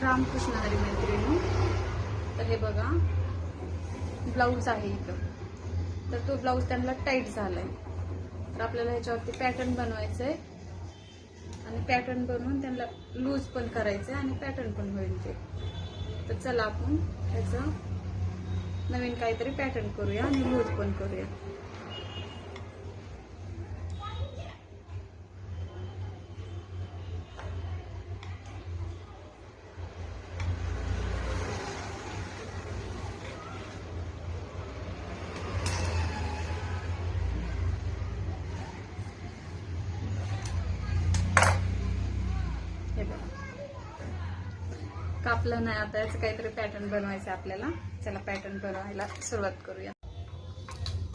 रामकृष्ण हरी मैत्रिणी. तर हे बघा ब्लाऊज आहे इथं. तर तो ब्लाऊज त्यांना टाईट झालाय. तर आपल्याला ह्याच्यावरती पॅटर्न बनवायचं आहे आणि पॅटर्न बनवून त्यांना लूज पण करायचं आहे आणि पॅटर्न पण होईल ते. तर चला आपण ह्याचं नवीन काहीतरी पॅटर्न करूया आणि लूज पण करूया. हे बघा कापलं नाही, आता याचं काहीतरी पॅटर्न बनवायचं आपल्याला. चला पॅटर्न बनवायला सुरुवात करूया.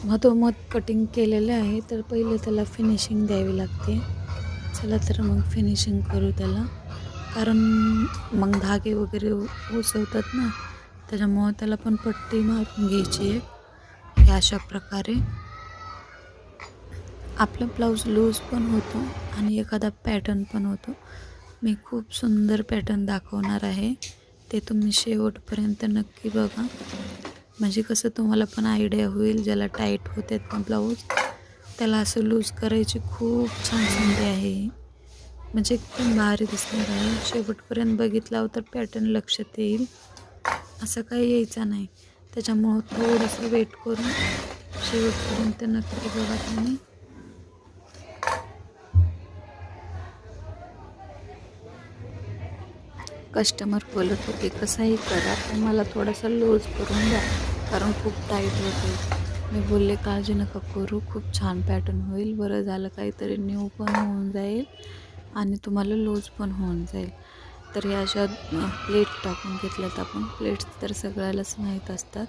मधोमध कटिंग केलेले आहे, तर पहिले त्याला फिनिशिंग द्यावी लागते. चला तर मग फिनिशिंग करू त्याला, कारण मग धागे वगैरे उसवतात ना, त्याच्यामुळं त्याला पण पट्टी मारून घ्यायची आहे. हे अशा प्रकारे आपलं ब्लाऊज लूज पण होतो आणि एखादा पॅटर्न पण होतो. मी खूप सुंदर पॅटर्न दाखवणार आहे, ते तुम्ही शेवटपर्यंत नक्की बघा. म्हणजे कसं तुम्हाला पण आयडिया होईल. ज्याला टाईट होतात ना ब्लाऊज, त्याला असं लूज करायची खूप छान संधी आहे. म्हणजे एकदम भारी दिसणार आहे. शेवटपर्यंत बघितला तर पॅटर्न लक्षात येईल, असं काही यायचं नाही. त्याच्यामुळं थोडंसं वेट करून शेवटपर्यंत नक्की बघा तुम्ही. कस्टमर बोलत होते कसंही करा पण मला थोडासा लूज करून द्या, कारण खूप टाईट होते. मी बोलले काळजी नका करू, खूप छान पॅटर्न होईल. बरं झालं, काहीतरी न्यू पण होऊन जाईल आणि तुम्हाला लूज पण होऊन जाईल. तर ह्या अशा प्लेट टाकून घेतल्यात आपण. प्लेट्स तर सगळ्यालाच माहीत असतात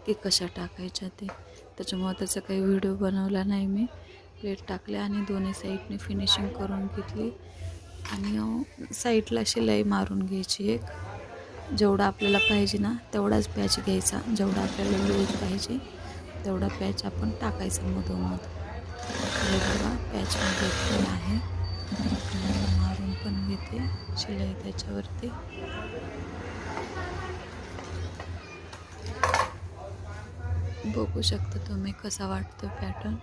की कशा टाकायच्या ते, त्याच्यामुळं त्याचा काही व्हिडिओ बनवला नाही मी. प्लेट टाकल्या आणि दोन्ही साईडने फिनिशिंग करून घेतली आणि साईडला शिलाई मारून घ्यायची एक. जेवढा आपल्याला पाहिजे ना तेवढाच पॅच घ्यायचा, जेवढा आपल्याला लूज पाहिजे तेवढा पॅच आपण टाकायचा मधोमध. हे बघा पॅच मी घेतलेला आहे, मारून पण घेते शिलाई त्याच्यावरती. बघू शकता तुम्ही कसा वाटतो पॅटर्न.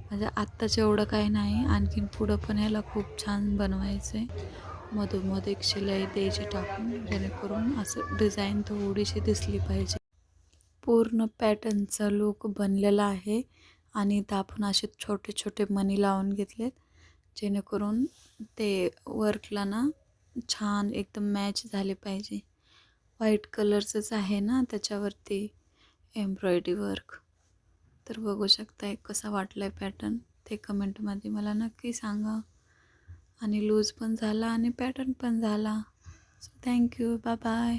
म्हणजे आत्ताच एवढं काही नाही, आणखीन पुढं पण याला खूप छान बनवायचं आहे. मधोमध एक शिलाई द्यायची टाकून, जेणेकरून असं डिझाईन थोडीशी दिसली पाहिजे. पूर्ण पॅटर्नचा लूक बनलेला आहे आणि इथं आपण असे छोटे छोटे मणी लावून घेतलेत, जेणेकरून ते वर्कला ना छान एकदम मॅच झाले पाहिजे. व्हाईट कलरचंच आहे ना त्याच्यावरती एम्ब्रॉयडरी वर्क. तर बघू शकता कसा वाटला आहे पॅटर्न, ते कमेंटमध्ये मला नक्की सांगा. आणि लूज पण झाला आणि पॅटर्न पण झाला. So thank you, bye bye.